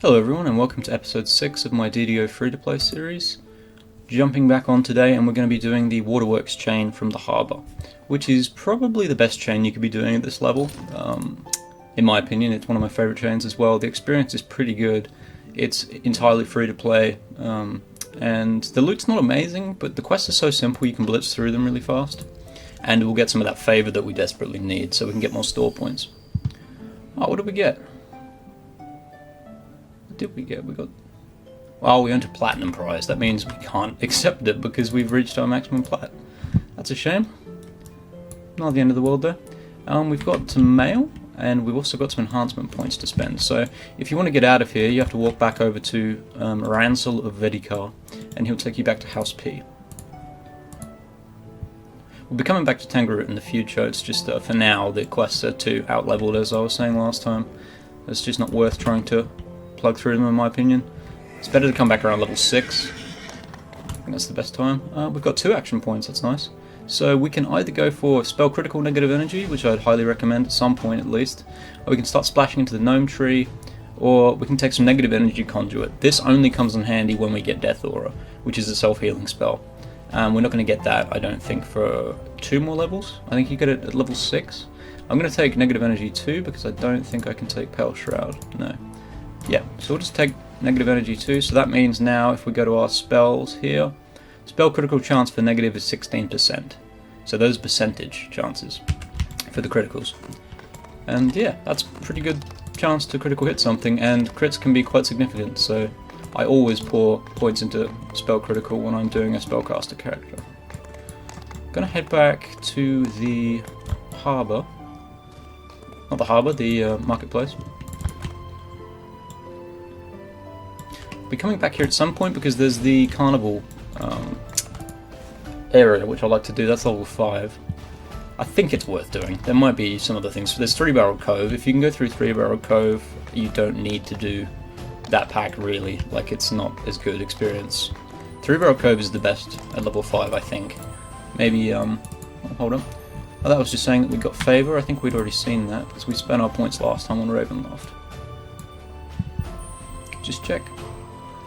Hello everyone and welcome to episode 6 of my DDO free-to-play series. Jumping back on today, and we're going to be doing the Waterworks chain from the harbour, which is probably the best chain you could be doing at this level. In my opinion, it's one of my favourite chains as well. The experience is pretty good. It's entirely free-to-play, and the loot's not amazing, but the quests are so simple you can blitz through them really fast. And we'll get some of that favour that we desperately need so we can get more store points. Oh, what did we get? What did we get? We got... Well, we earned a platinum prize. That means we can't accept it because we've reached our maximum plat. That's a shame. Not the end of the world though. We've got some mail, and we've also got some enhancement points to spend. So if you want to get out of here, you have to walk back over to Ransel of Vedikar, and he'll take you back to House P. We'll be coming back to Tangarut in the future. It's just for now the quests are too out-leveled, as I was saying last time. It's just not worth trying to plug through them, in my opinion. It's better to come back around level 6. I think that's the best time. We've got 2 action points, that's nice. So we can either go for spell critical negative energy, which I'd highly recommend at some point at least, or we can start splashing into the gnome tree, or we can take some negative energy conduit. This only comes in handy when we get Death Aura, which is a self-healing spell. We're not going to get that, I don't think, for 2 more levels. I think you get it at level 6. I'm going to take negative energy 2 because I don't think I can take Pale Shroud. No. Yeah, so we'll just take negative energy 2, so that means now if we go to our spells here, spell critical chance for negative is 16%. So those percentage chances for the criticals. And yeah, that's a pretty good chance to critical hit something, and crits can be quite significant, so I always pour points into spell critical when I'm doing a spellcaster character. I'm gonna head back to the harbour. Not the harbour, the marketplace. Be coming back here at some point because there's the carnival area, which I like to do. That's level 5. I think it's worth doing. There might be some other things. There's Three Barrel Cove. If you can go through Three Barrel Cove, you don't need to do that pack really. Like, it's not as good experience. Three Barrel Cove is the best at level 5, I think. Maybe hold on. Oh, that was just saying that we got favour. I think we'd already seen that because we spent our points last time on Ravenloft. Just check.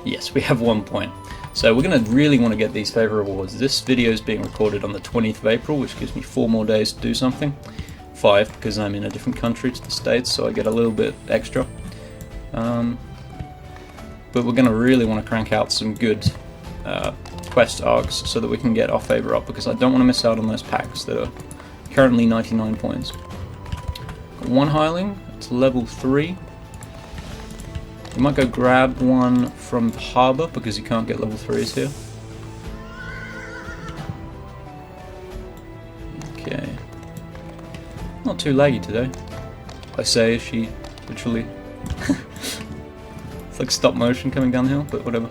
Yes, we have 1 point. So we're going to really want to get these favour rewards. This video is being recorded on the 20th of April, which gives me 4 more days to do something. 5, because I'm in a different country to the States, so I get a little bit extra. But we're going to really want to crank out some good quest arcs so that we can get our favour up, because I don't want to miss out on those packs that are currently 99 points. Got 1 Hireling, it's level 3. We might go grab one from the harbour because you can't get level 3s here. Okay. Not too laggy today. I say as she literally... It's like stop motion coming down the hill, but whatever.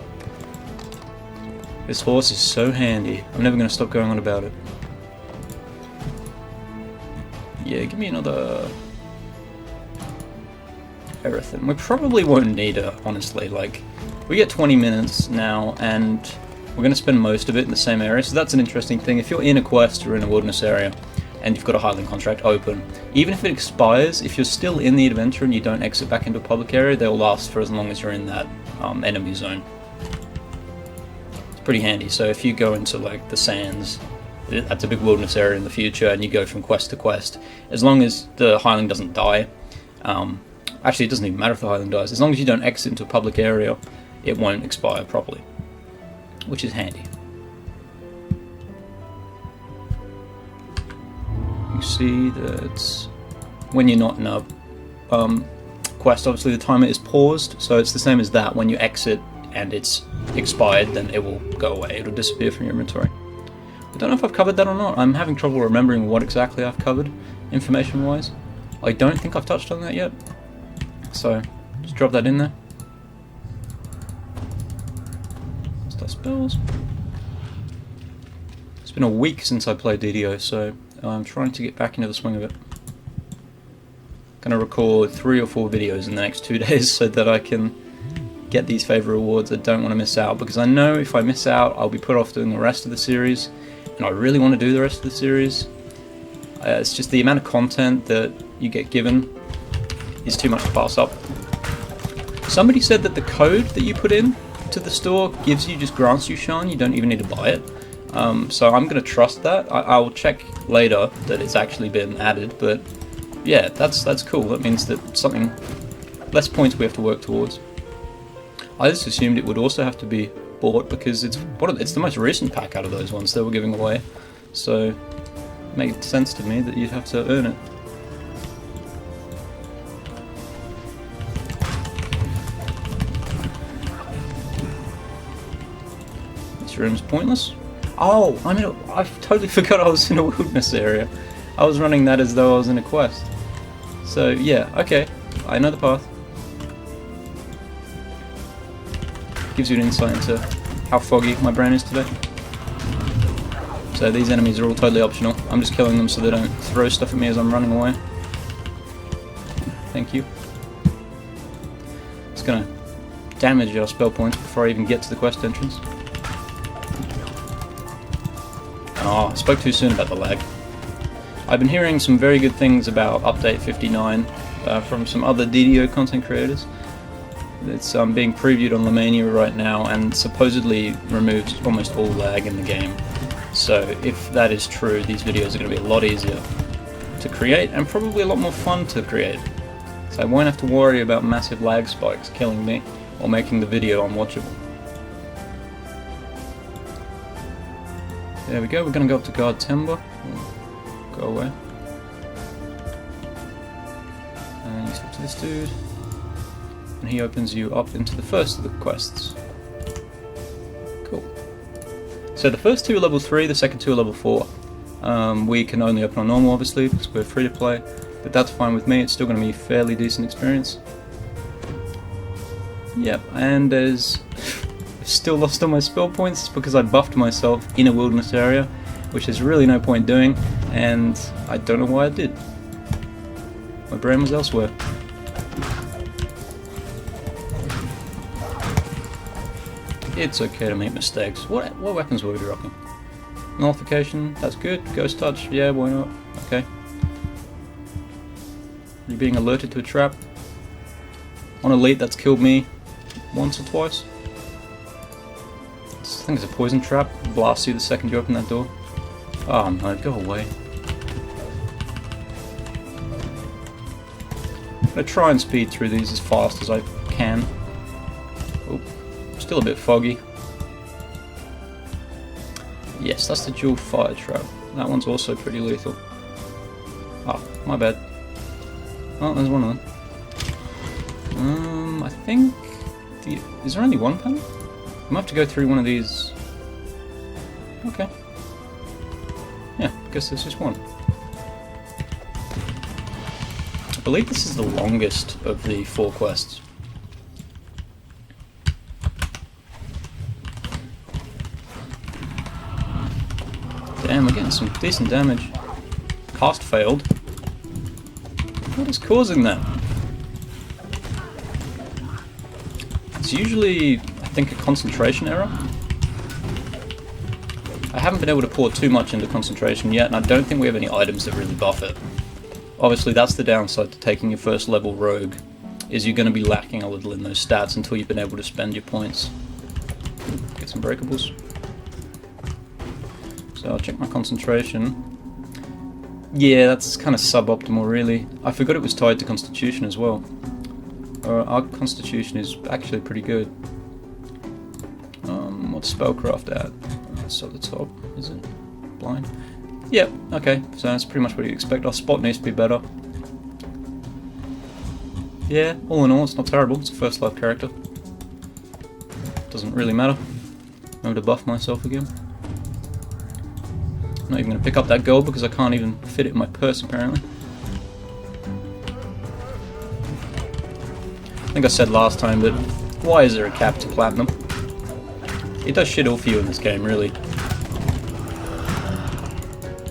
This horse is so handy. I'm never going to stop going on about it. Yeah, give me another... everything. We probably won't need it, honestly. Like, we get 20 minutes now, and we're going to spend most of it in the same area, so that's an interesting thing. If you're in a quest or in a wilderness area, and you've got a Highland contract open, even if it expires, if you're still in the adventure and you don't exit back into a public area, they'll last for as long as you're in that enemy zone. It's pretty handy. So if you go into, like, the sands, that's a big wilderness area in the future, and you go from quest to quest, as long as the Highland doesn't die, actually, it doesn't even matter if the Highland dies. As long as you don't exit into a public area, it won't expire properly, which is handy. You see that when you're not in a quest, obviously the timer is paused, so it's the same as that. When you exit and it's expired, then it will go away. It'll disappear from your inventory. I don't know if I've covered that or not. I'm having trouble remembering what exactly I've covered, information-wise. I don't think I've touched on that yet. So, just drop that in there. Start spells. It's been a week since I played DDO, so I'm trying to get back into the swing of it. Gonna record 3 or 4 videos in the next 2 days so that I can get these favour rewards. I don't want to miss out, because I know if I miss out, I'll be put off doing the rest of the series, and I really want to do the rest of the series. It's just the amount of content that you get given is too much to pass up. Somebody said that the code that you put in to the store just grants you shine, you don't even need to buy it. So I'm going to trust that. I'll check later that it's actually been added, but yeah, that's cool. That means that something, less points we have to work towards. I just assumed it would also have to be bought because it's the most recent pack out of those ones they were giving away. So it made sense to me that you'd have to earn it. This room's pointless. Oh, I totally forgot I was in a wilderness area. I was running that as though I was in a quest. So yeah, okay, I know the path. Gives you an insight into how foggy my brain is today. So these enemies are all totally optional. I'm just killing them so they don't throw stuff at me as I'm running away. Thank you. It's gonna damage our spell points before I even get to the quest entrance. Oh, I spoke too soon about the lag. I've been hearing some very good things about Update 59 from some other DDO content creators. It's being previewed on Lemania right now and supposedly removes almost all lag in the game. So if that is true, these videos are going to be a lot easier to create and probably a lot more fun to create. So I won't have to worry about massive lag spikes killing me or making the video unwatchable. There we go, we're going to go up to Guard Timber. Go away. And you step to this dude. And he opens you up into the first of the quests. Cool. So the first two are level 3, the second two are level 4. We can only open on normal obviously because we're free to play, but that's fine with me, it's still going to be a fairly decent experience. Yep, and there's still lost all my spell points because I buffed myself in a wilderness area, which there's really no point doing, and I don't know why I did. My brain was elsewhere. It's okay to make mistakes. What weapons were we dropping? Nullification, that's good. Ghost touch, yeah, why not? Okay. You're being alerted to a trap. On elite, that's killed me once or twice. I think it's a poison trap. Blasts you the second you open that door. Oh no, go away. I'm gonna try and speed through these as fast as I can. Oh, still a bit foggy. Yes, that's the dual fire trap. That one's also pretty lethal. Oh, my bad. Oh, there's one of them. I think... is there only one panel? I might have to go through one of these... Okay. Yeah, I guess there's just one. I believe this is the longest of the 4 quests. Damn, we're getting some decent damage. Cast failed. What is causing that? It's usually, I think, a concentration error. I haven't been able to pour too much into concentration yet, and I don't think we have any items that really buff it. Obviously, that's the downside to taking your first level rogue, is you're going to be lacking a little in those stats until you've been able to spend your points. Get some breakables. So I'll check my concentration. Yeah, that's kind of suboptimal really. I forgot it was tied to constitution as well. Our constitution is actually pretty good. What's spellcraft at? That's at the top, is it? Blind? Yep, okay, so that's pretty much what you'd expect. Our spot needs to be better. Yeah, all in all, it's not terrible. It's a first life character. Doesn't really matter. Remember to buff myself again. I'm not even going to pick up that gold because I can't even fit it in my purse apparently. I think I said last time, but why is there a cap to platinum? It does shit all for you in this game, really.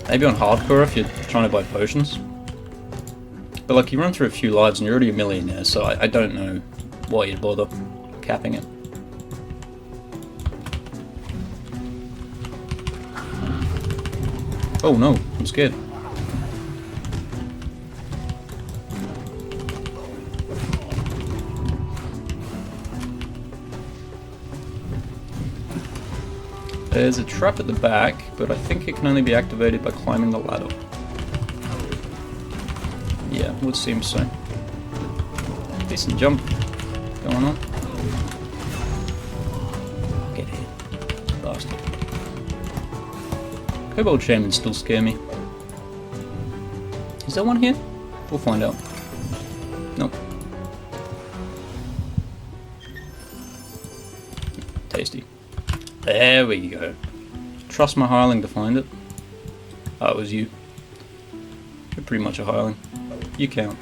Maybe on hardcore if you're trying to buy potions. But like, you run through a few lives and you're already a millionaire, so I don't know why you'd bother capping it. Oh no, I'm scared. There's a trap at the back, but I think it can only be activated by climbing the ladder. Yeah, would seem so. Decent jump going on. Get here, bastard. Kobold Shaman still scare me. Is there one here? We'll find out. Nope. Tasty. There we go. Trust my hireling to find it. Oh, it was you. You're pretty much a hireling. You count.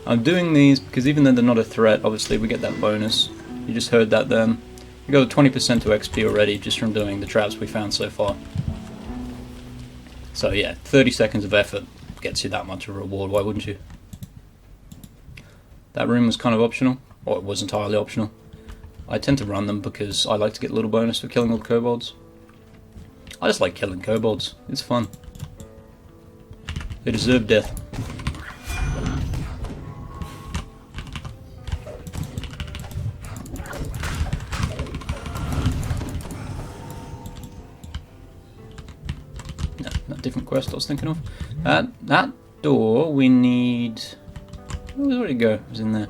I'm doing these because even though they're not a threat, obviously we get that bonus. You just heard that then. We got 20% to XP already just from doing the traps we found so far. So yeah, 30 seconds of effort gets you that much of a reward, why wouldn't you? That room was kind of optional, or it was entirely optional. I tend to run them because I like to get a little bonus for killing all the kobolds. I just like killing kobolds, it's fun. They deserve death. No, not different quest I was thinking of. That door we need... Where did it go? It was in there.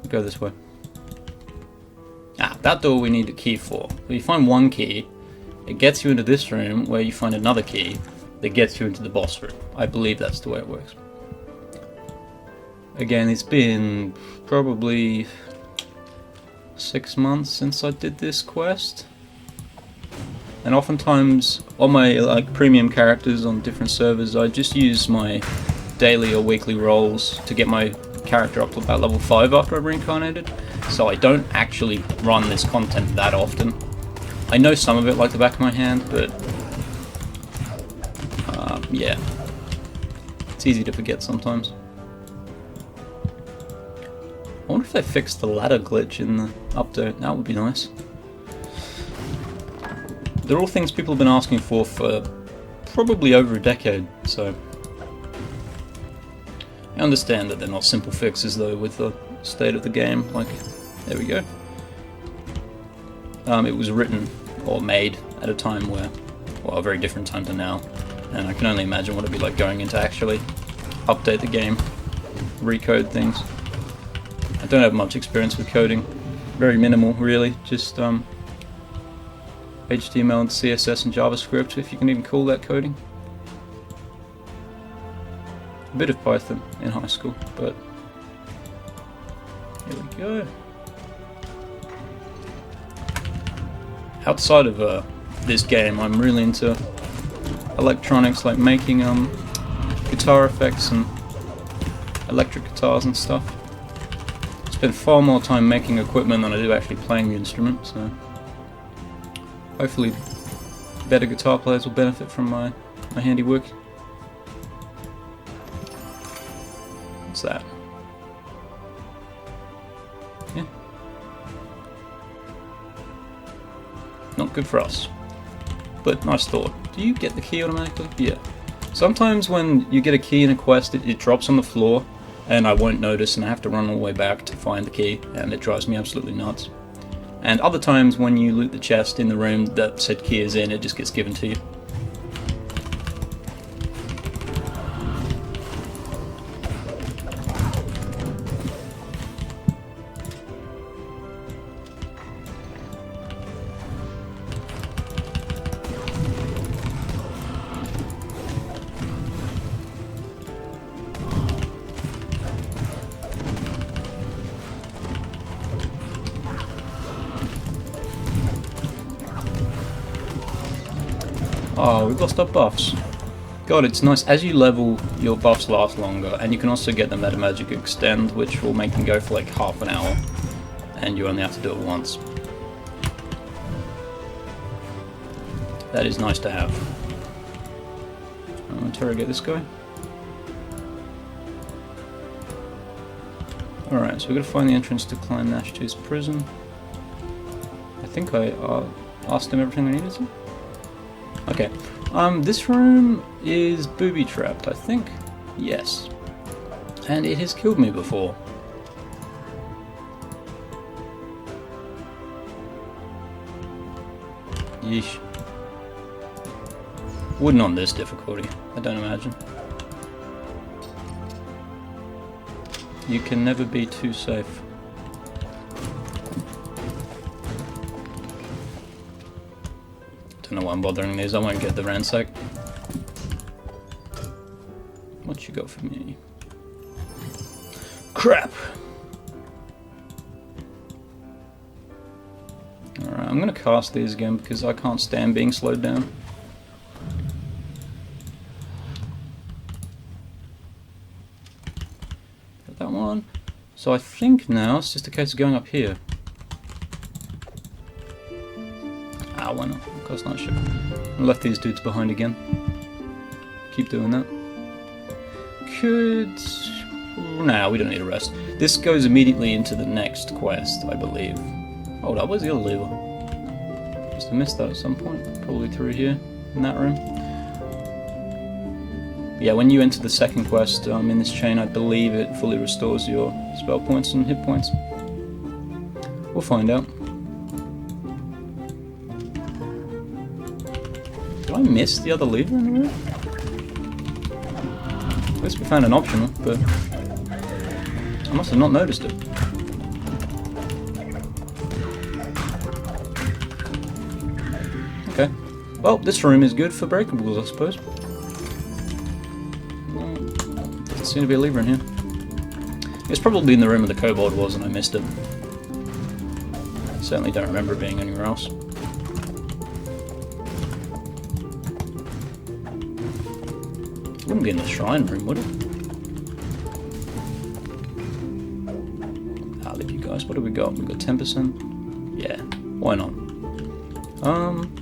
We'll go this way. That door we need a key for. So you find one key, it gets you into this room where you find another key that gets you into the boss room. I believe that's the way it works. Again, it's been probably 6 months since I did this quest. And oftentimes on my premium characters on different servers, I just use my daily or weekly rolls to get my character up to about level 5 after I've reincarnated. So I don't actually run this content that often. I know some of it like the back of my hand, but yeah, it's easy to forget sometimes. I wonder if they fixed the ladder glitch in the update. That would be nice. They're all things people have been asking for probably over a decade, so I understand that they're not simple fixes though with the state of the game. Like, there we go. It was written or made at a time where, well, a very different time to now, and I can only imagine what it'd be like going in to actually update the game, recode things. I don't have much experience with coding, very minimal really, just HTML and CSS and JavaScript, if you can even call that coding. A bit of Python in high school, but here we go. Outside of this game, I'm really into electronics, like making guitar effects and electric guitars and stuff. I spend far more time making equipment than I do actually playing the instrument, so hopefully better guitar players will benefit from my handiwork. What's that? Yeah. Not good for us. But nice thought. Do you get the key automatically? Yeah. Sometimes when you get a key in a quest, it drops on the floor, and I won't notice, and I have to run all the way back to find the key, and it drives me absolutely nuts. And other times when you loot the chest in the room that said key is in, it just gets given to you. Oh, we've lost our buffs. God, it's nice. As you level, your buffs last longer, and you can also get them at a magic extend, which will make them go for like half an hour, and you only have to do it once. That is nice to have. I'll interrogate this guy. Alright, so we've got to find the entrance to Clan Nash 2's prison. I think I asked him everything I needed to. Okay, this room is booby-trapped, I think. Yes. And it has killed me before. Yeesh. Wouldn't on this difficulty, I don't imagine. You can never be too safe. Don't know why I'm bothering these, I won't get the ransack. What you got for me? Crap! Alright, I'm gonna cast these again because I can't stand being slowed down. Got that one. So I think now it's just a case of going up here. Ah, why not? Cast night shift. I left these dudes behind again. Keep doing that. Could... Nah, we don't need a rest. This goes immediately into the next quest, I believe. Hold up, where's the other lever? Must have missed that at some point. Probably through here, in that room. Yeah, when you enter the second quest in this chain, I believe it fully restores your spell points and hit points. We'll find out. Did I miss the other lever in the room? At least we found an optional, but I must have not noticed it. Okay. Well, this room is good for breakables, I suppose. Doesn't seem to be a lever in here. It's probably in the room where the kobold was and I missed it. Certainly don't remember it being anywhere else. It wouldn't be in the shrine room, would it? I'll leave you guys. What do we got? We got 10%? Yeah, why not?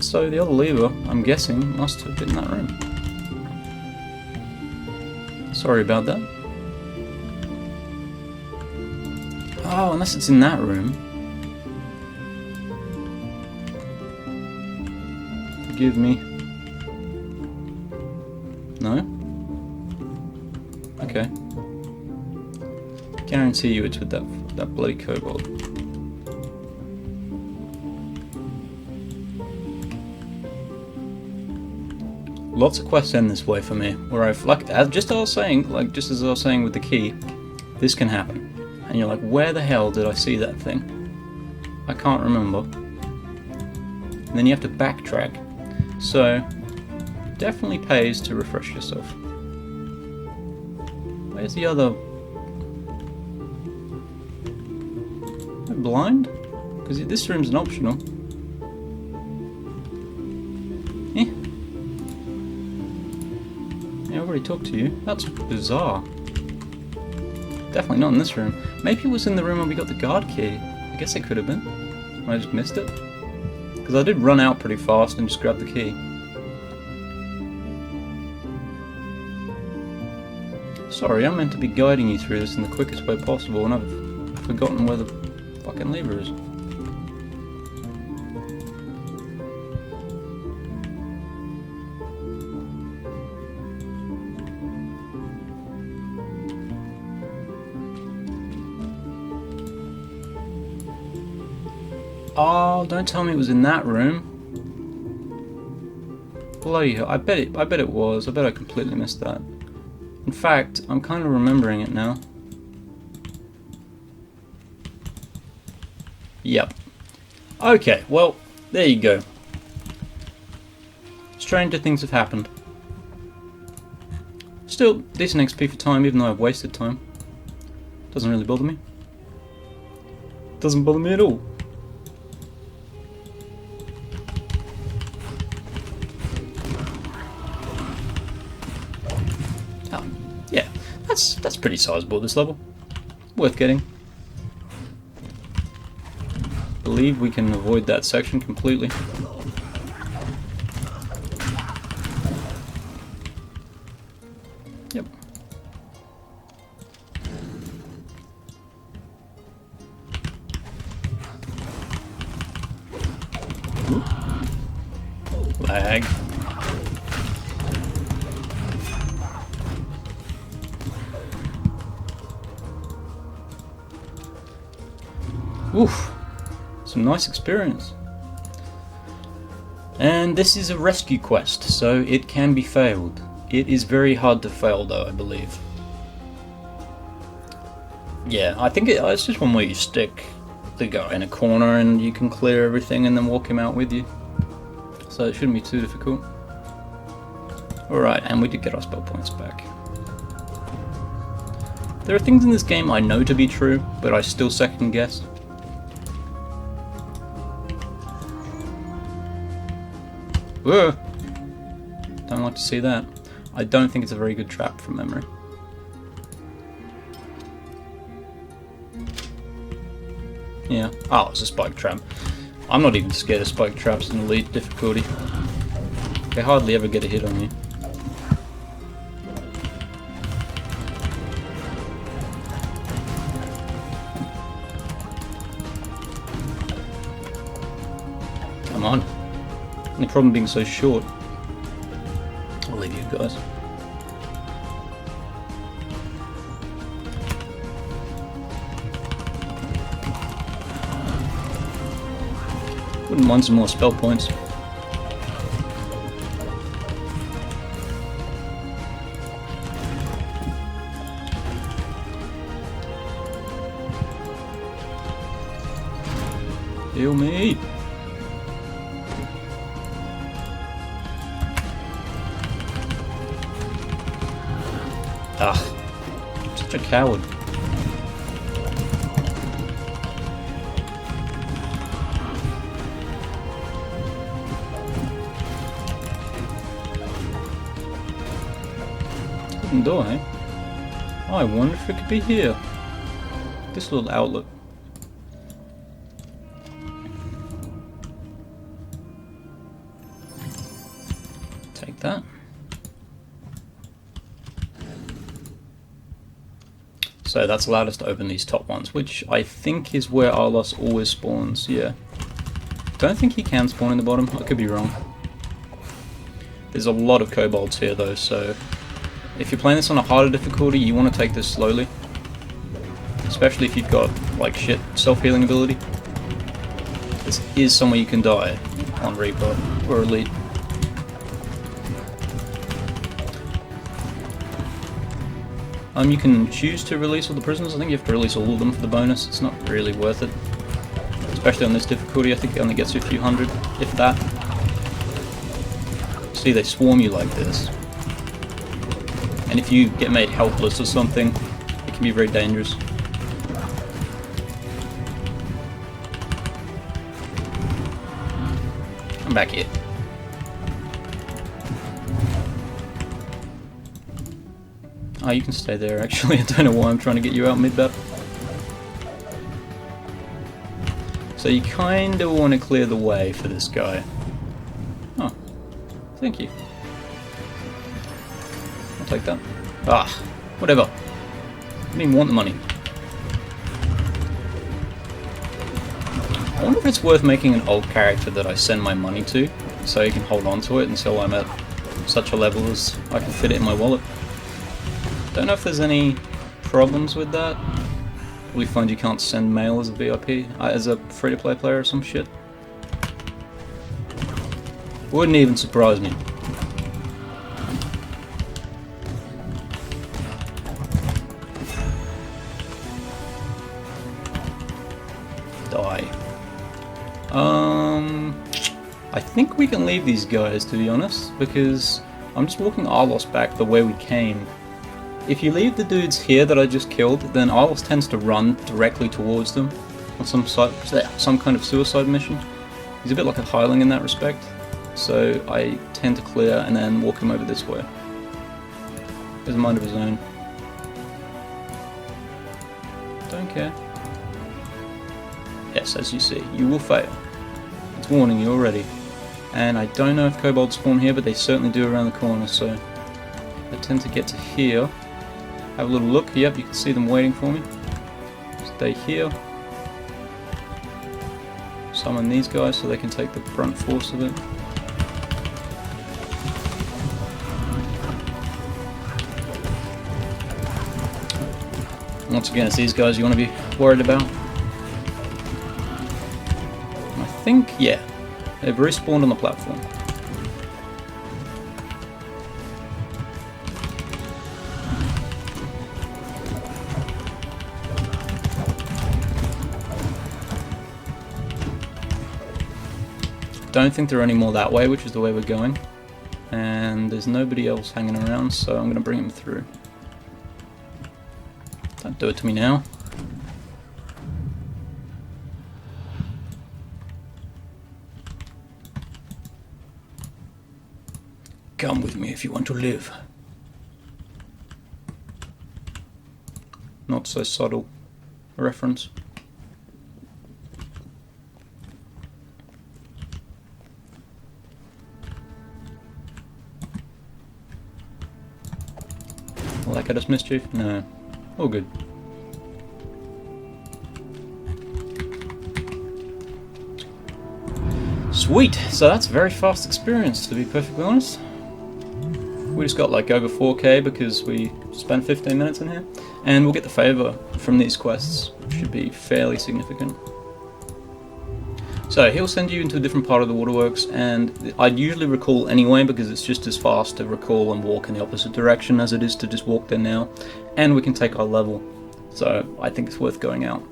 So the other lever, I'm guessing, must have been in that room. Sorry about that. Oh, unless it's in that room. Forgive me. No? Okay. Guarantee you it's with that bloody kobold. Lots of quests end this way for me, where I've, just as I was saying with the key, this can happen. And you're like, where the hell did I see that thing? I can't remember. And then you have to backtrack. So, definitely pays to refresh yourself. Where's the other... Am I blind? Because this room's an optional. Eh? Yeah, I already talked to you. That's bizarre. Definitely not in this room. Maybe it was in the room where we got the guard key. I guess it could have been. I just missed it. Because I did run out pretty fast and just grab the key. Sorry, I'm meant to be guiding you through this in the quickest way possible, and I've forgotten where the fucking lever is. Oh, don't tell me it was in that room. Bloody hell, I bet it was. I bet I completely missed that. In fact, I'm kind of remembering it now. Yep. Okay, well, there you go. Stranger things have happened. Still, decent XP for time, even though I've wasted time. Doesn't really bother me. Doesn't bother me at all. Yeah, that's pretty sizable, this level. Worth getting. Believe we can avoid that section completely. Yep. Lag. Oof, some nice experience. And this is a rescue quest, so it can be failed. It is very hard to fail though, I believe. Yeah, I think it's just one where you stick the guy in a corner and you can clear everything and then walk him out with you. So it shouldn't be too difficult. Alright, and we did get our spell points back. There are things in this game I know to be true, but I still second guess. Whoa! Don't like to see that. I don't think it's a very good trap from memory. Yeah. Oh, it's a spike trap. I'm not even scared of spike traps in elite difficulty. They hardly ever get a hit on you. Come on. Only problem being so short. I'll leave you guys. Wouldn't mind some more spell points. Heal me! Ah, such a coward. Hidden door, eh? I wonder if it could be here. This little outlet. Take that. So that's allowed us to open these top ones, which I think is where Arlos always spawns, yeah. Don't think he can spawn in the bottom, I could be wrong. There's a lot of kobolds here though, so if you're playing this on a harder difficulty, you want to take this slowly. Especially if you've got, like, shit self-healing ability. This is somewhere you can die on Reaper or Elite. You can choose to release all the prisoners. I think you have to release all of them for the bonus. It's not really worth it. Especially on this difficulty, I think it only gets you a few hundred, if that. See, they swarm you like this. And if you get made helpless or something, it can be very dangerous. I'm back here. Oh, you can stay there actually. I don't know why I'm trying to get you out mid-bat. So you kinda want to clear the way for this guy. Oh, thank you. I'll take that. Ah, whatever. I didn't even want the money. I wonder if it's worth making an old character that I send my money to, so he can hold on to it until I'm at such a level as I can fit it in my wallet. Don't know if there's any problems with that. We find you can't send mail as a VIP, as a free-to-play player or some shit. Wouldn't even surprise me. Die. I think we can leave these guys, to be honest, because I'm just walking Arlos back the way we came. If you leave the dudes here that I just killed, then Arlos tends to run directly towards them on some kind of suicide mission. He's a bit like a hireling in that respect, so I tend to clear and then walk him over this way. He has a mind of his own. Don't care. Yes, as you see, you will fail. It's warning you already. And I don't know if kobolds spawn here, but they certainly do around the corner, so I tend to get to here. Have a little look. Yep, you can see them waiting for me. Stay here. Summon these guys so they can take the brunt force of it. Once again, it's these guys you want to be worried about. I think, yeah. They've respawned on the platform. Don't think there are any more that way, which is the way we're going. And there's nobody else hanging around, so I'm going to bring him through. Don't do it to me now. Come with me if you want to live. Not so subtle a reference. Will that get us mischief? No. All good. Sweet! So that's a very fast experience, to be perfectly honest. We just got like over 4k because we spent 15 minutes in here. And we'll get the favour from these quests, which should be fairly significant. So he'll send you into a different part of the Waterworks, and I'd usually recall anyway because it's just as fast to recall and walk in the opposite direction as it is to just walk there now. And we can take our level, so I think it's worth going out.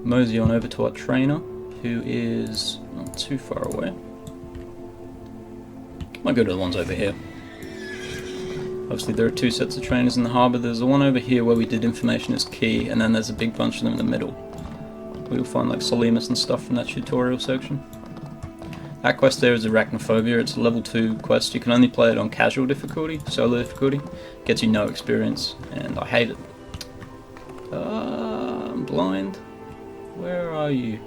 Mosey on over to our trainer, who is not too far away. Might go to the ones over here. Obviously there are two sets of trainers in the harbour. There's the one over here where we did information is key, and then there's a big bunch of them in the middle. We'll find like Solimus and stuff from that tutorial section. That quest there is Arachnophobia. It's a level 2 quest. You can only play it on casual difficulty, solo difficulty. Gets you no experience, and I hate it. I'm blind. Where are you?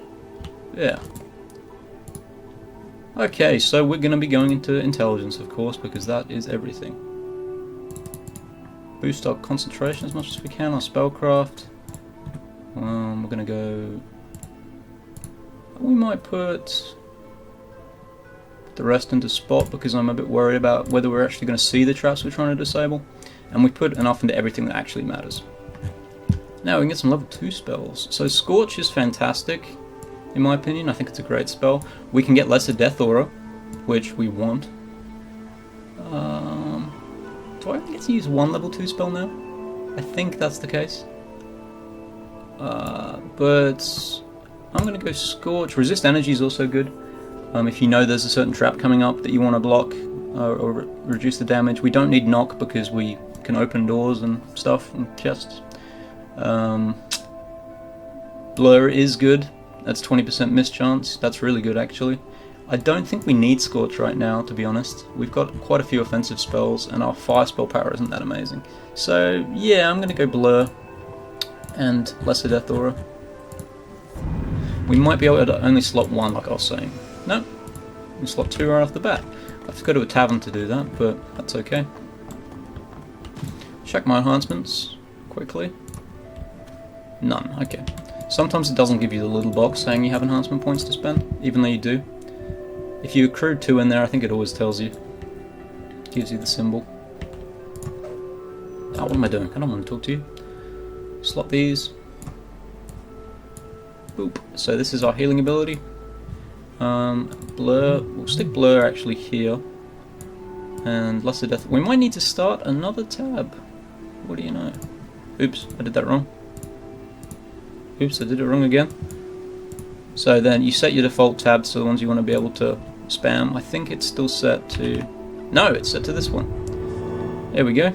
Yeah. Okay, so we're going to be going into intelligence, of course, because that is everything. Boost our concentration as much as we can, our spellcraft. We're going to go... We might put the rest into spot because I'm a bit worried about whether we're actually going to see the traps we're trying to disable. And we put enough into everything that actually matters. Now we can get some level 2 spells. So Scorch is fantastic, in my opinion. I think it's a great spell. We can get Lesser Death Aura, which we want. Do I get to use one level 2 spell now? I think that's the case. But I'm going to go Scorch. Resist Energy is also good. If you know there's a certain trap coming up that you want to block or reduce the damage. We don't need Knock because we can open doors and stuff and chests. Blur is good. That's 20% miss chance. That's really good actually. I don't think we need Scorch right now, to be honest. We've got quite a few offensive spells and our fire spell power isn't that amazing. So yeah, I'm going to go Blur and Lesser Death Aura. We might be able to only slot one like I was saying. No, we can slot 2 right off the bat. I have to go to a tavern to do that, but that's okay. Check my enhancements quickly. None, okay. Sometimes it doesn't give you the little box saying you have enhancement points to spend, even though you do. If you accrued 2 in there, I think it always tells you. Gives you the symbol. Oh, what am I doing? I don't want to talk to you. Slot these. Boop. So this is our healing ability. Blur. We'll stick Blur actually here. And Lesser Death. We might need to start another tab. What do you know? Oops, I did that wrong. Oops, I did it wrong again. So then you set your default tabs to the ones you want to be able to spam. I think it's still set to... No, it's set to this one. There we go.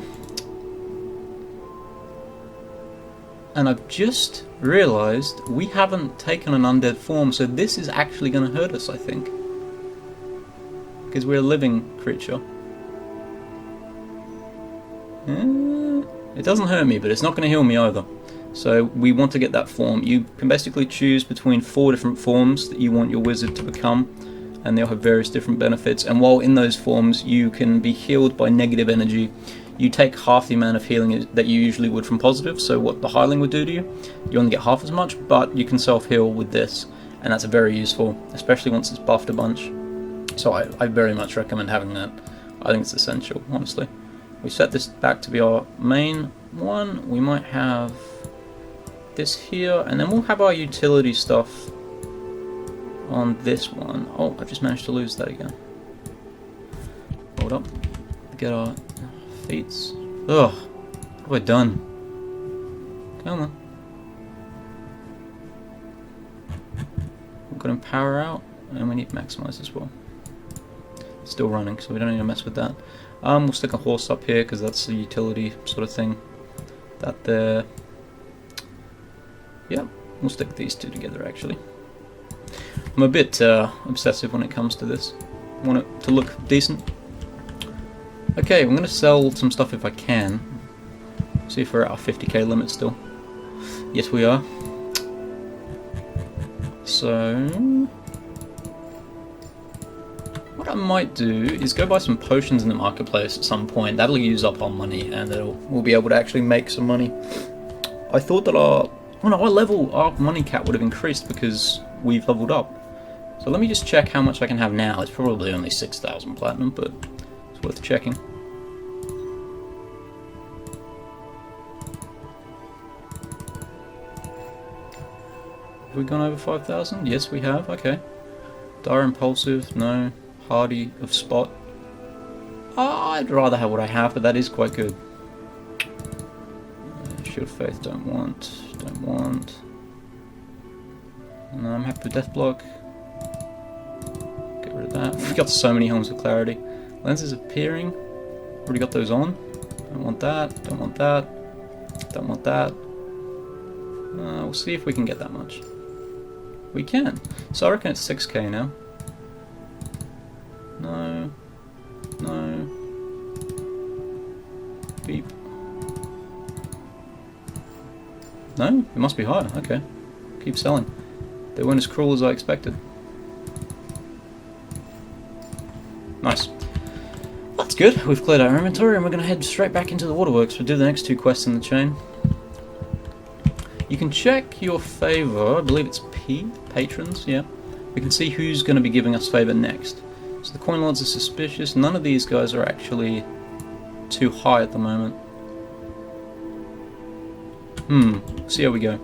And I've just realised we haven't taken an undead form, so this is actually going to hurt us, I think. Because we're a living creature. It doesn't hurt me, but it's not going to heal me either. So we want to get that form. You can basically choose between 4 different forms that you want your wizard to become, and they'll have various different benefits. And while in those forms you can be healed by negative energy, you take half the amount of healing that you usually would from positive. So what the Hireling would do to you, you only get half as much, but you can self-heal with this, and that's very useful, especially once it's buffed a bunch. So I very much recommend having that. I think it's essential, honestly. We set this back to be our main one. We might have... this here, and then we'll have our utility stuff on this one. Oh, I just managed to lose that again. Hold up. Get our feats. Ugh, what have I done? Come on. We've got him power out, and we need maximize as well. Still running, so we don't need to mess with that. We'll stick a horse up here because that's a utility sort of thing. That there. Yeah, we'll stick these two together actually. I'm a bit obsessive when it comes to this. I want it to look decent. Okay, I'm going to sell some stuff if I can. See if we're at our 50k limit still. Yes, we are. So, what I might do is go buy some potions in the marketplace at some point. That'll use up our money, and we'll be able to actually make some money. I thought that our money cap would have increased because we've leveled up. So let me just check how much I can have now. It's probably only 6,000 platinum, but it's worth checking. Have we gone over 5,000? Yes, we have. Okay. Dire Impulsive, no. Hardy of Spot. I'd rather have what I have, but that is quite good. Shield Faith, don't want. No, I'm happy with Death Block. Get rid of that. We've got so many Helms of Clarity. Lenses of Peering. Already got those on. Don't want that. Don't want that. Don't want that. We'll see if we can get that much. We can. So I reckon it's 6k now. No. No. Beep. No? It must be higher. Okay. Keep selling. They weren't as cruel as I expected. Nice. That's good. We've cleared our inventory and we're going to head straight back into the Waterworks. We'll do the next two quests in the chain. You can check your favour. I believe it's P? Patrons, yeah. We can see who's going to be giving us favour next. So the Coin Lords are suspicious. None of these guys are actually too high at the moment. See how we go.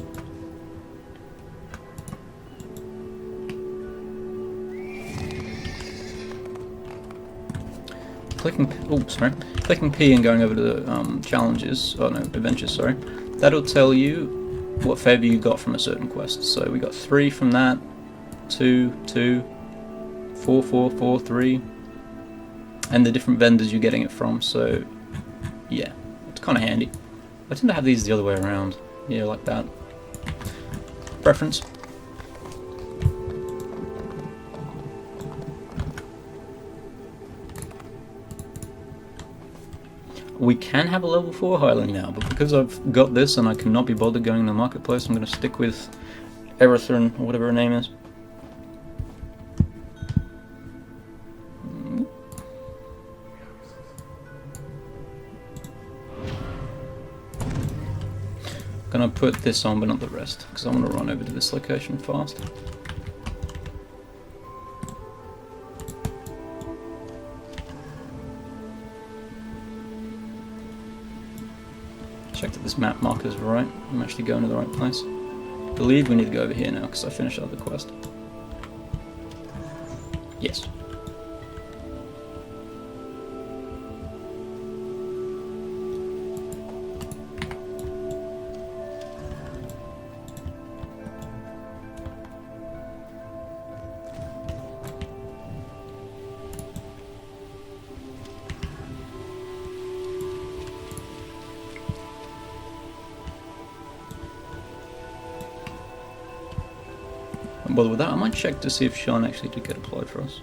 Clicking P and going over to the challenges, oh no, adventures, sorry. That'll tell you what favour you got from a certain quest. So we got 3 from that, 2, 2, 4, 4, 4, 3, and the different vendors you're getting it from. So yeah, it's kind of handy. I tend to have these the other way around. Yeah, like that. Preference. We can have a level 4 Highling now, but because I've got this and I cannot be bothered going to the marketplace, I'm going to stick with Erythrin, or whatever her name is. I'm going to put this on, but not the rest, because I want to run over to this location fast. Check that this map marker is right. I'm actually going to the right place. I believe we need to go over here now because I finished out the quest. Yes. Don't bother with that. I might check to see if Sean actually did get applied for us.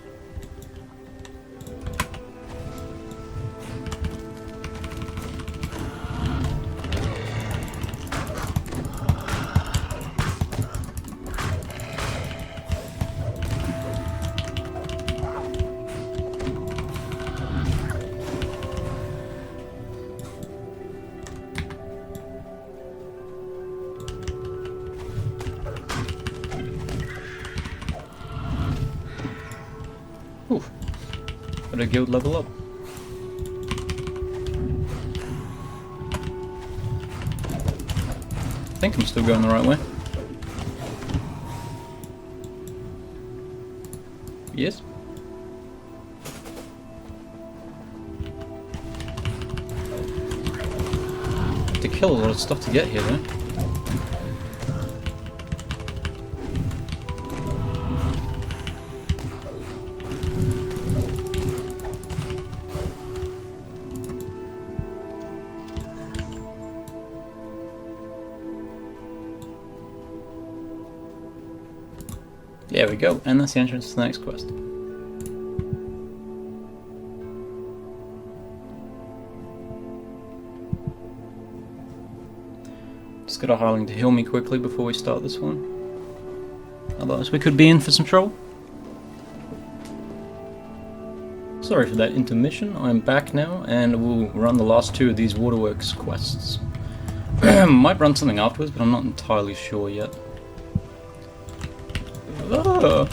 Oof. Got a guild level up. think I'm still going the right way. Yes? Have to kill a lot of stuff to get here, though. There we go, and that's the entrance to the next quest. Just got a Hireling to heal me quickly before we start this one. Otherwise we could be in for some trouble. Sorry for that intermission, I'm back now, and we'll run the last two of these Waterworks quests. Might run something afterwards, but I'm not entirely sure yet. Ah.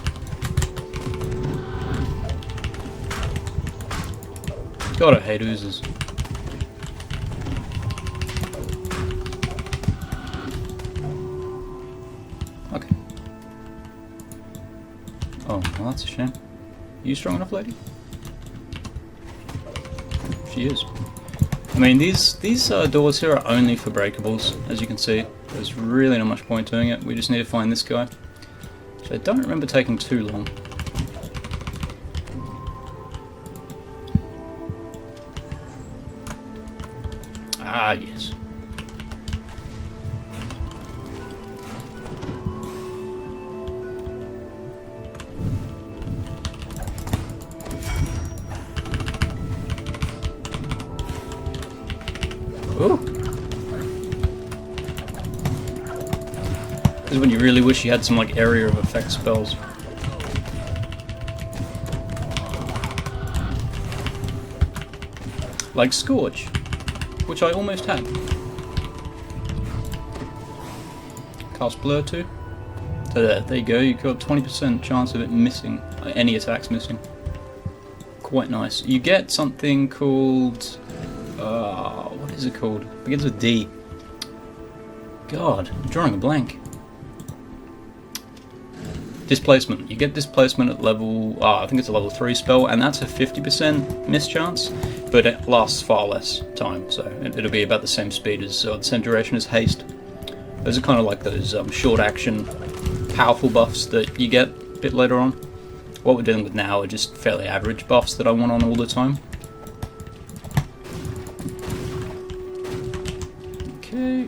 God, I hate oozes. Okay. Oh, well, that's a shame. Are you strong enough, lady? She is. I mean, these doors here are only for breakables, as you can see. There's really not much point doing it. We just need to find this guy. I don't remember taking too long. Ah, yes. Ooh. This is when you really wish you had some like area of effect spells. Like Scorch, which I almost had. Cast Blur too. So there you go, you've got 20% chance of it missing, any attacks missing. Quite nice. You get something called, what is it called? It begins with D. God, I'm drawing a blank. Displacement. You get displacement at level, I think it's a level 3 spell, and that's a 50% miss chance, but it lasts far less time, so it'll be about the same speed as, the same duration as haste. Those are kind of like those short action, powerful buffs that you get a bit later on. What we're dealing with now are just fairly average buffs that I want on all the time. Okay.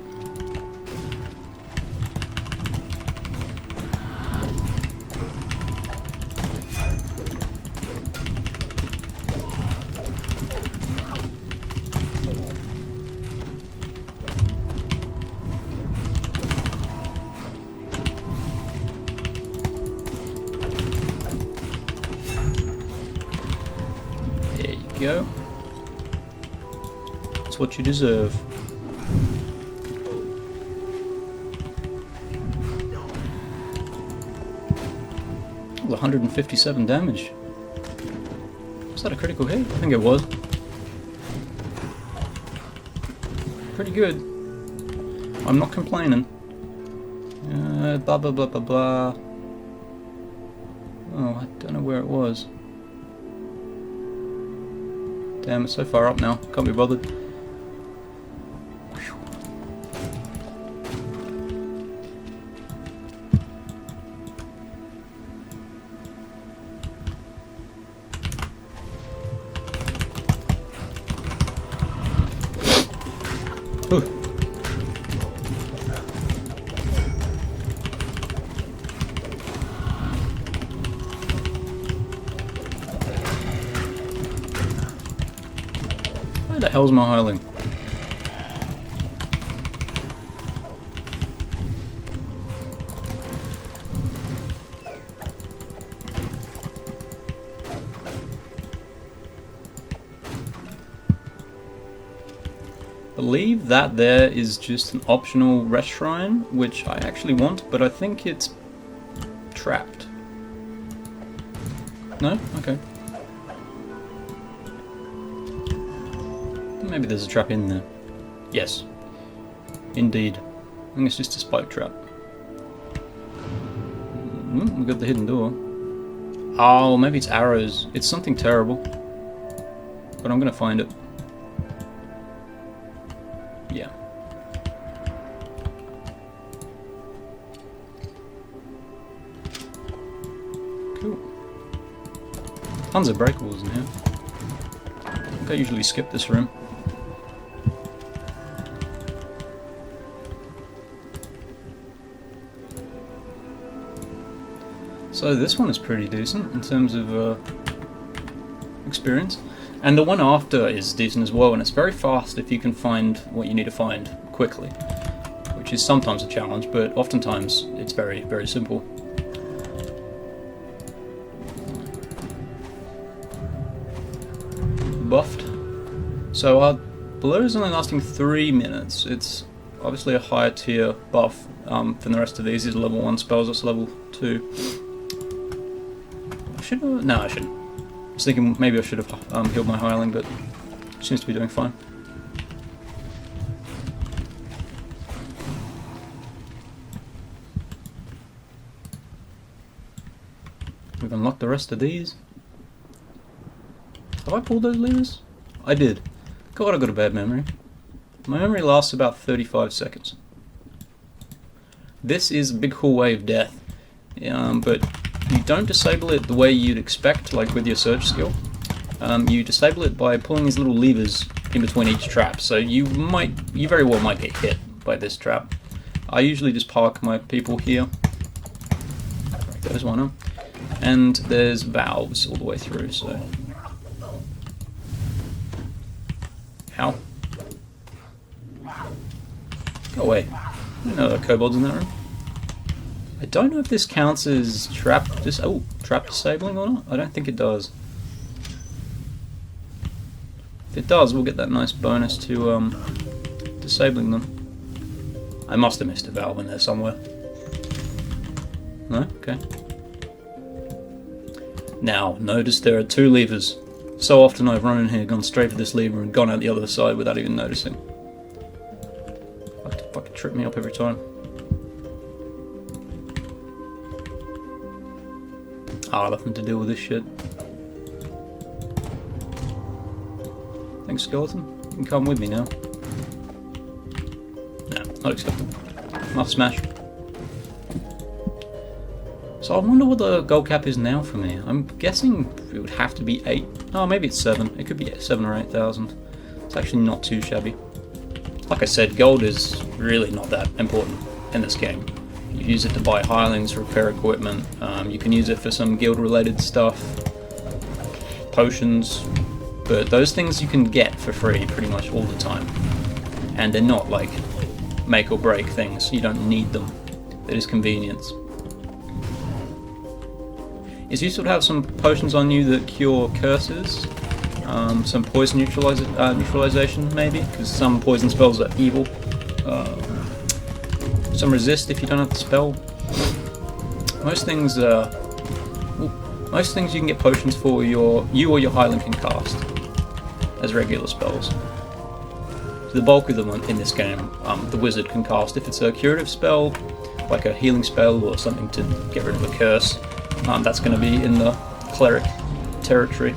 Go. That's what you deserve. Oh, 157 damage. Was that a critical hit? I think it was. Pretty good. I'm not complaining. Blah blah blah blah blah. Oh, I don't know where it was. Damn, it's so far up now. Can't be bothered. Where the hell's my Hireling? I believe that there is just an optional rest shrine, which I actually want, but I think it's trapped. No? Okay. Maybe there's a trap in there. Yes. Indeed. I think it's just a spike trap. We got the hidden door. Oh, maybe it's arrows. It's something terrible. But I'm gonna find it. Yeah. Cool. Tons of breakables in here. I think I usually skip this room. So this one is pretty decent in terms of experience. And the one after is decent as well, and it's very fast if you can find what you need to find quickly. Which is sometimes a challenge, but oftentimes it's very, very simple. Buffed. So our blur is only lasting 3 minutes. It's obviously a higher tier buff than the rest of these. These are level 1 spells, that's level 2. No, I shouldn't. I was thinking maybe I should have healed my hireling, but seems to be doing fine. We've unlocked the rest of these. Have I pulled those levers? I did. God, I've got a bad memory. My memory lasts about 35 seconds. This is a big cool way of death, but you don't disable it the way you'd expect, like with your search skill. You disable it by pulling these little levers in between each trap, so you very well might get hit by this trap. I usually just park my people here. There's one up. And there's valves all the way through, so... Ow. Go away. I didn't know there were kobolds in that room. I don't know if this counts as trap disabling or not. I don't think it does. If it does, we'll get that nice bonus to disabling them. I must have missed a valve in there somewhere. No? Okay. Now, notice there are 2 levers. So often I've run in here, gone straight to this lever, and gone out the other side without even noticing. Fucking trip me up every time. I'll have nothing to deal with this shit. Thanks, skeleton. You can come with me now. No, not acceptable. Must smash. So I wonder what the gold cap is now for me. I'm guessing it would have to be 8. Oh, maybe it's 7. It could be 7 or 8,000. It's actually not too shabby. Like I said, gold is really not that important in this game. You use it to buy hirelings, repair equipment. You can use it for some guild-related stuff, potions, but those things you can get for free pretty much all the time. And they're not like make or break things. You don't need them. They're just convenience. It's useful to have some potions on you that cure curses, some poison neutralization maybe, because some poison spells are evil. Some resist if you don't have the spell. Most things you can get potions for you or your hireling can cast as regular spells. The bulk of them in this game, the wizard can cast. If it's a curative spell, like a healing spell or something to get rid of a curse, that's going to be in the cleric territory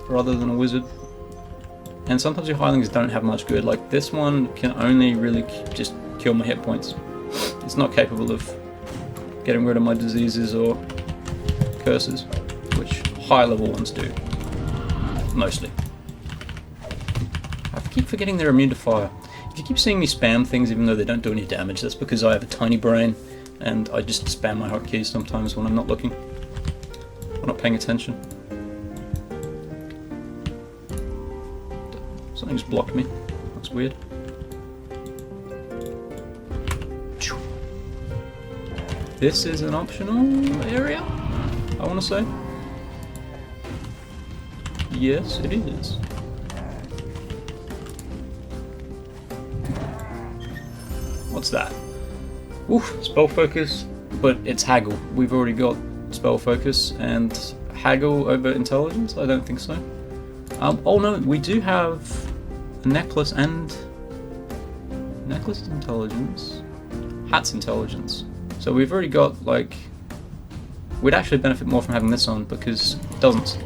rather than a wizard. And sometimes your hirelings don't have much good. Like this one can only really just kill my hit points. It's not capable of getting rid of my diseases or curses, which high level ones do, mostly. I keep forgetting they're immune to fire. If you keep seeing me spam things even though they don't do any damage, that's because I have a tiny brain and I just spam my hotkeys sometimes when I'm not looking, or not paying attention. Something just blocked me. That's weird. This is an optional area, I want to say. Yes, it is. What's that? Oof, spell focus, but it's haggle. We've already got spell focus and haggle over intelligence? I don't think so. Oh no, we do have a necklace and... Necklace intelligence? Hat's intelligence. So we've already got, like... We'd actually benefit more from having this on, because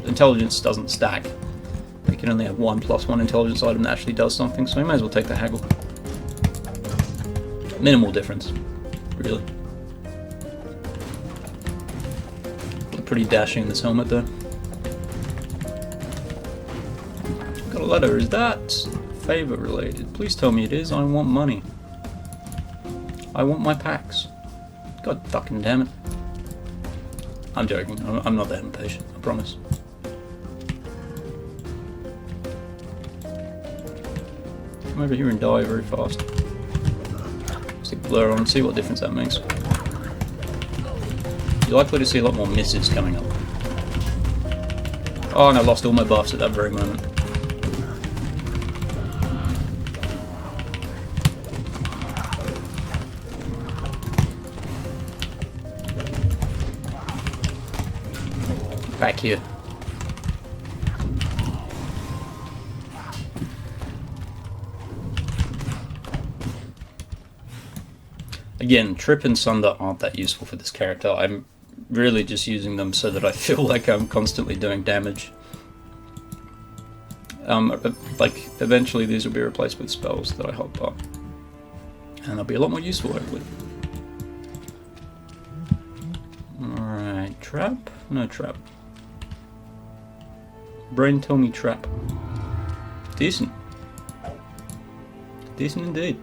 intelligence doesn't stack. You can only have 1 + 1 intelligence item that actually does something, so we may as well take the haggle. Minimal difference, really. Pretty dashing in this helmet, though. Got a letter. Is that favor related? Please tell me it is. I want money. I want my packs. God fucking damn it. I'm joking. I'm not that impatient. I promise. Come over here and die very fast. Stick blur on. See what difference that makes. You're likely to see a lot more misses coming up. Oh, and I lost all my buffs at that very moment. Back here. Again, Trip and Sunder aren't that useful for this character. I'm really just using them so that I feel like I'm constantly doing damage. Like, eventually these will be replaced with spells that I hop up. And they'll be a lot more useful, hopefully. Alright, trap? No trap. Brain tell me trap. Decent. Decent indeed.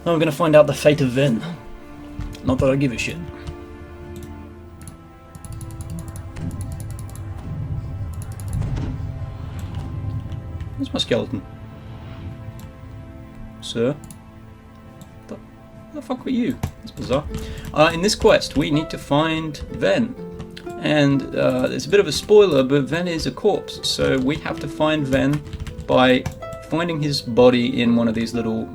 Now I'm gonna find out the fate of Ven. Not that I give a shit. Where's my skeleton? Sir? What the fuck were you? That's bizarre. In this quest, we need to find Ven. And it's a bit of a spoiler, but Ven is a corpse. So we have to find Ven by finding his body in one of these little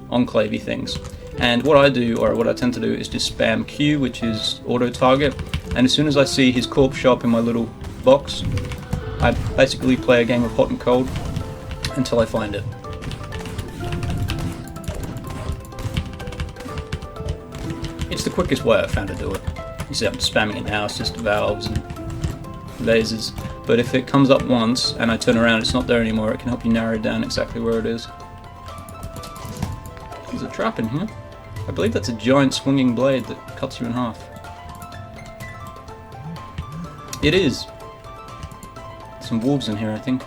enclave things. And what I do, or what I tend to do, is just spam Q, which is auto-target. And as soon as I see his corpse show up in my little box, I basically play a game of hot and cold until I find it. It's the quickest way I've found to do it. You see, I'm spamming it now, it's just valves and lasers. But if it comes up once and I turn around, it's not there anymore, it can help you narrow down exactly where it is. There's a trap in here. I believe that's a giant swinging blade that cuts you in half. It is. Some wolves in here, I think.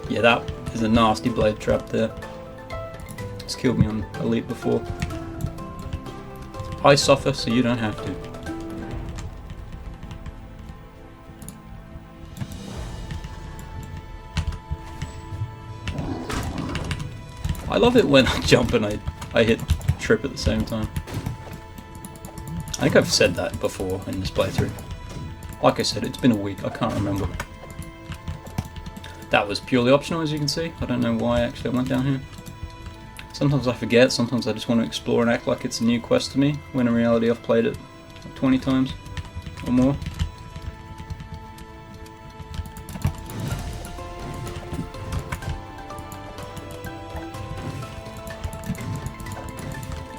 Yeah, that is a nasty blade trap there. It's killed me on Elite before. I suffer, so you don't have to. I love it when I jump and I hit Trip at the same time. I think I've said that before in this playthrough. Like I said, it's been a week, I can't remember. That was purely optional, as you can see. I don't know why actually I went down here. Sometimes I forget, sometimes I just want to explore and act like it's a new quest to me, when in reality I've played it like 20 times or more.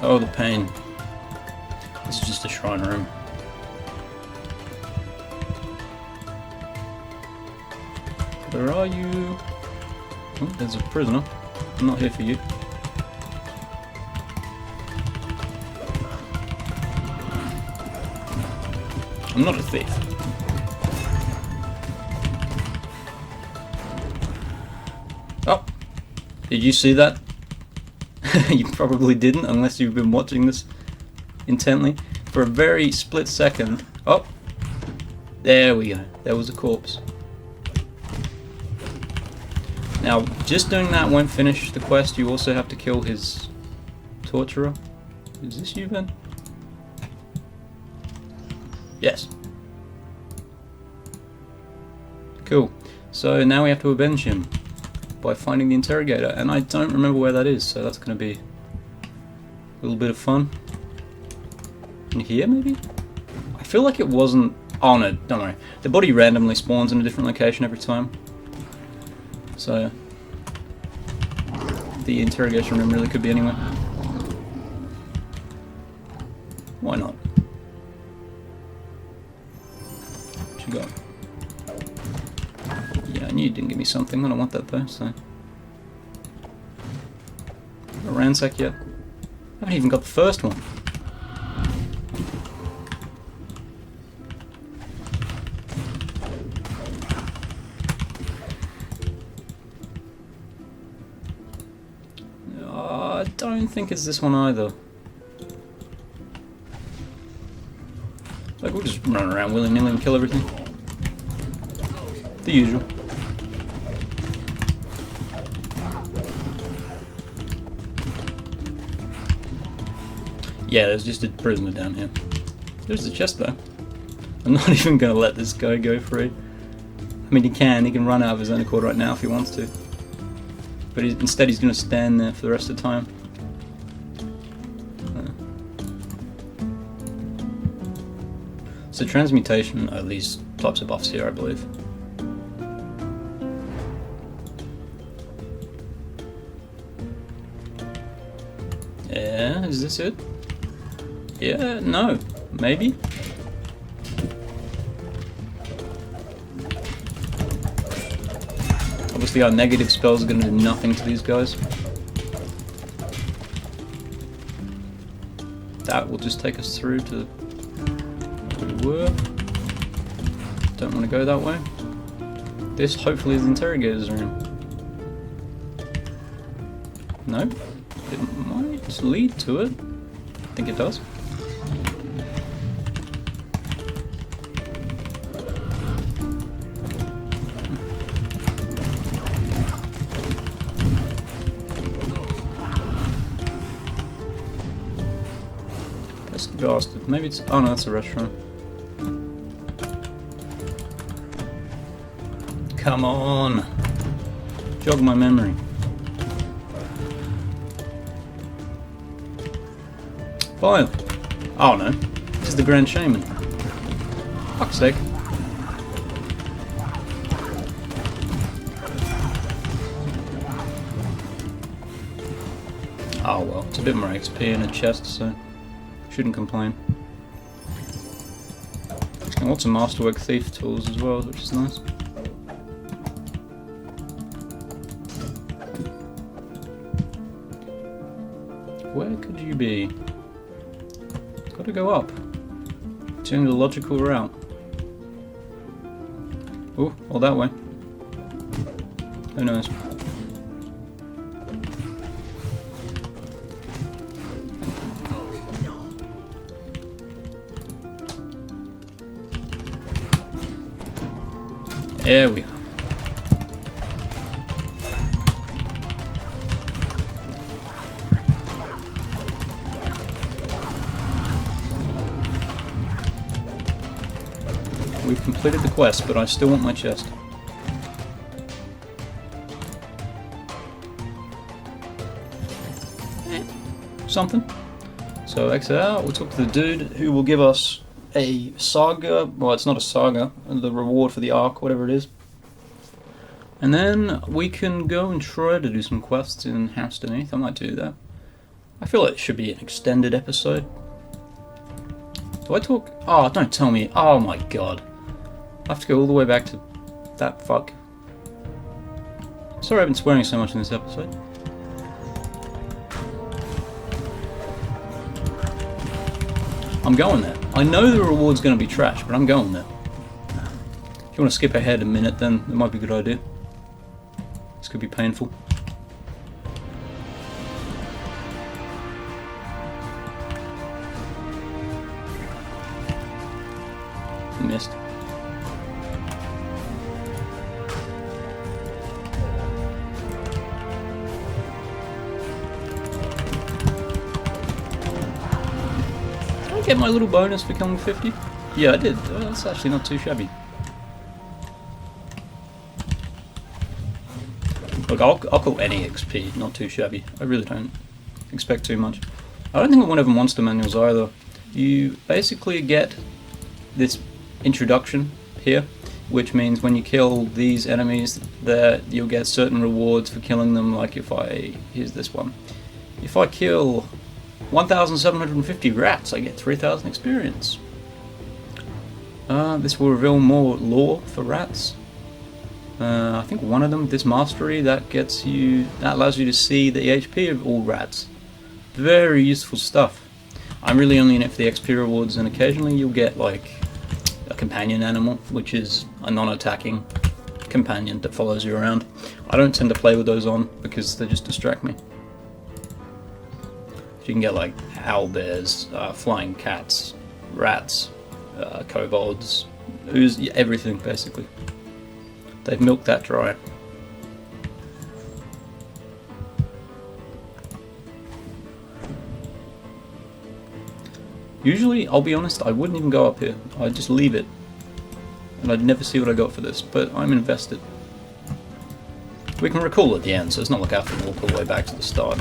Oh, the pain. This is just a shrine room. Where are you? Oh, there's a prisoner. I'm not here for you. I'm not a thief. Oh! Did you see that? You probably didn't, unless you've been watching this intently. For a very split second. Oh! There we go. There was a corpse. Now, just doing that won't finish the quest. You also have to kill his torturer. Is this you, Ben? Yes. Cool. So now we have to avenge him by finding the interrogator, and I don't remember where that is, so that's going to be a little bit of fun. In here, maybe? I feel like it wasn't... Oh no, don't worry. The body randomly spawns in a different location every time. So the interrogation room really could be anywhere. Why not? What you got? Yeah, I knew you didn't give me something. I don't want that though, so. A ransack yet? I haven't even got the first one. I don't think it's this one either. Like, we'll just run around willy-nilly and kill everything. The usual. Yeah, there's just a prisoner down here. There's the chest though. I'm not even gonna let this guy go free. I mean, he can run out of his own accord right now if he wants to. But instead he's gonna stand there for the rest of the time. So transmutation are these types of buffs here, I believe. Yeah, is this it? Yeah, no, maybe? Obviously our negative spells are going to do nothing to these guys. That will just take us through to where we were. Don't want to go that way. This hopefully is the interrogator's room. No? It might lead to it. I think it does. Bastard. Maybe it's. Oh no, that's a restaurant. Come on! Jog my memory. File! Oh no. This is the Grand Shaman. Fuck's sake. Oh well, it's a bit more XP in a chest, so. Shouldn't complain. And lots of masterwork thief tools as well, which is nice. Where could you be? Gotta go up. Doing the logical route. Oh, all that way. Who knows? There we are. We've completed the quest, but I still want my chest. Something. So exit out, we'll talk to the dude who will give us a saga, well it's not a saga, the reward for the arc, whatever it is. And then we can go and try to do some quests in House Beneath. I might do that. I feel like it should be an extended episode. Do I talk? Oh, don't tell me. Oh my god. I have to go all the way back to that fuck. Sorry I've been swearing so much in this episode. I'm going there. I know the reward's going to be trash, but I'm going there. If you want to skip ahead a minute, then it might be a good idea. This could be painful. Missed. Get my little bonus for killing 50? Yeah, I did. That's actually not too shabby. Look, I'll call any XP not too shabby. I really don't expect too much. I don't think one of the monster manuals either. You basically get this introduction here, which means when you kill these enemies, that you'll get certain rewards for killing them. Like here's this one. If I kill 1,750 rats, I get 3,000 experience. This will reveal more lore for rats. I think one of them, this mastery, that allows you to see the HP of all rats. Very useful stuff. I'm really only in it for the XP rewards, and occasionally you'll get like a companion animal, which is a non-attacking companion that follows you around. I don't tend to play with those on because they just distract me. You can get like owlbears, flying cats, rats, kobolds, everything basically. They've milked that dry. Usually, I'll be honest, I wouldn't even go up here. I'd just leave it. And I'd never see what I got for this, but I'm invested. We can recall at the end, so it's not like I have to walk all the way back to the start.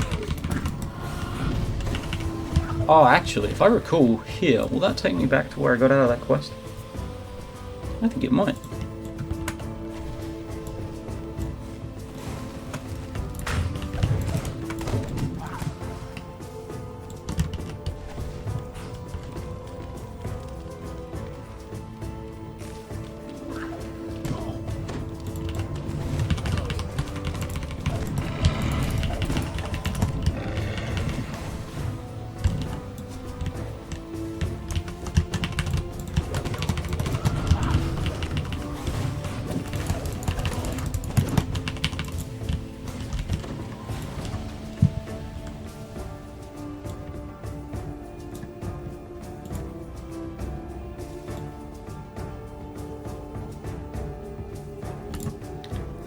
Oh, actually, if I recall here, will that take me back to where I got out of that quest? I think it might.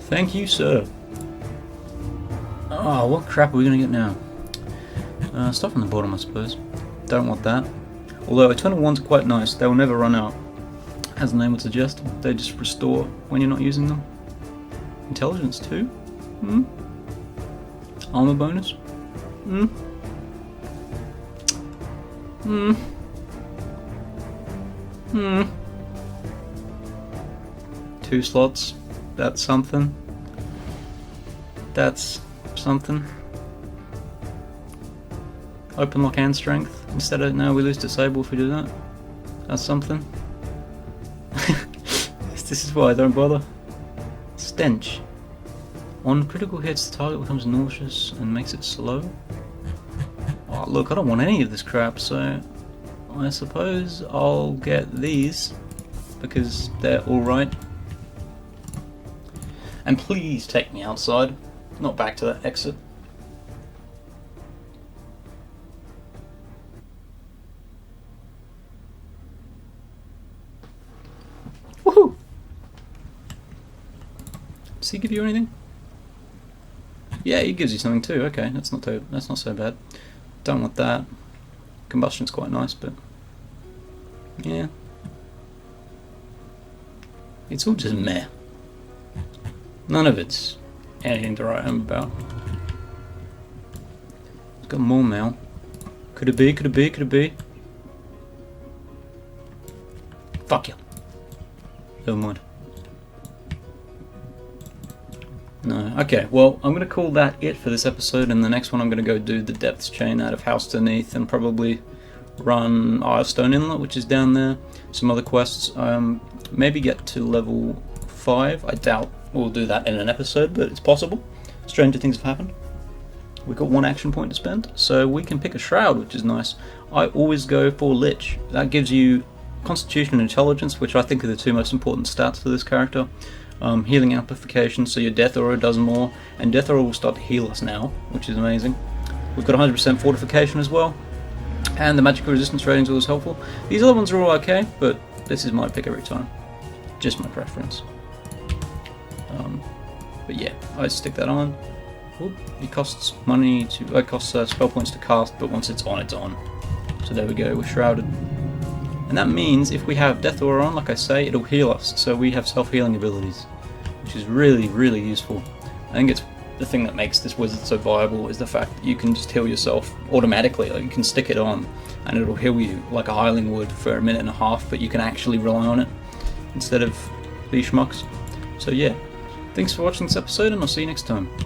Thank you, sir. Oh, what crap are we gonna get now? Stuff on the bottom, I suppose. Don't want that. Although eternal ones are quite nice. They will never run out. As the name would suggest, they just restore when you're not using them. Intelligence too? Armor bonus? Two slots. That's something. That's something. Open lock and strength. Instead of, no, we lose disable if we do that. That's something. This is why I don't bother. Stench. On critical hits, the target becomes nauseous and makes it slow. Oh, look, I don't want any of this crap, so I suppose I'll get these because they're alright. And please take me outside, not back to that exit. Woohoo! Does he give you anything? Yeah, he gives you something too. Okay, that's not so bad. Don't want that. Combustion's quite nice, but yeah, it's all just meh. None of it's anything to write home about. It's got more mail. Could it be? Could it be? Could it be? Fuck you. Never mind. No. Okay, well, I'm going to call that it for this episode, and the next one I'm going to go do the Depths Chain out of House to Neath and probably run Stone Inlet, which is down there. Some other quests. Maybe get to level 5. I doubt we'll do that in an episode, but it's possible. Stranger things have happened. We've got 1 action point to spend, so we can pick a Shroud, which is nice. I always go for Lich. That gives you Constitution and Intelligence, which I think are the 2 most important stats for this character. Healing Amplification, so your Death Aura does more, and Death Aura will start to heal us now, which is amazing. We've got 100% Fortification as well, and the Magical Resistance rating is always helpful. These other ones are all okay, but this is my pick every time. Just my preference. But yeah, I stick that on. Oop, it costs money to, it costs spell points to cast, but once it's on, it's on. So there we go, we're shrouded. And that means if we have Death Aura on, like I say, it'll heal us. So we have self-healing abilities, which is really, really useful. I think it's the thing that makes this wizard so viable is the fact that you can just heal yourself automatically. Like you can stick it on and it'll heal you like a Hireling would for a minute and a half, but you can actually rely on it instead of these schmucks. So yeah, Thanks for watching this episode, and I'll see you next time.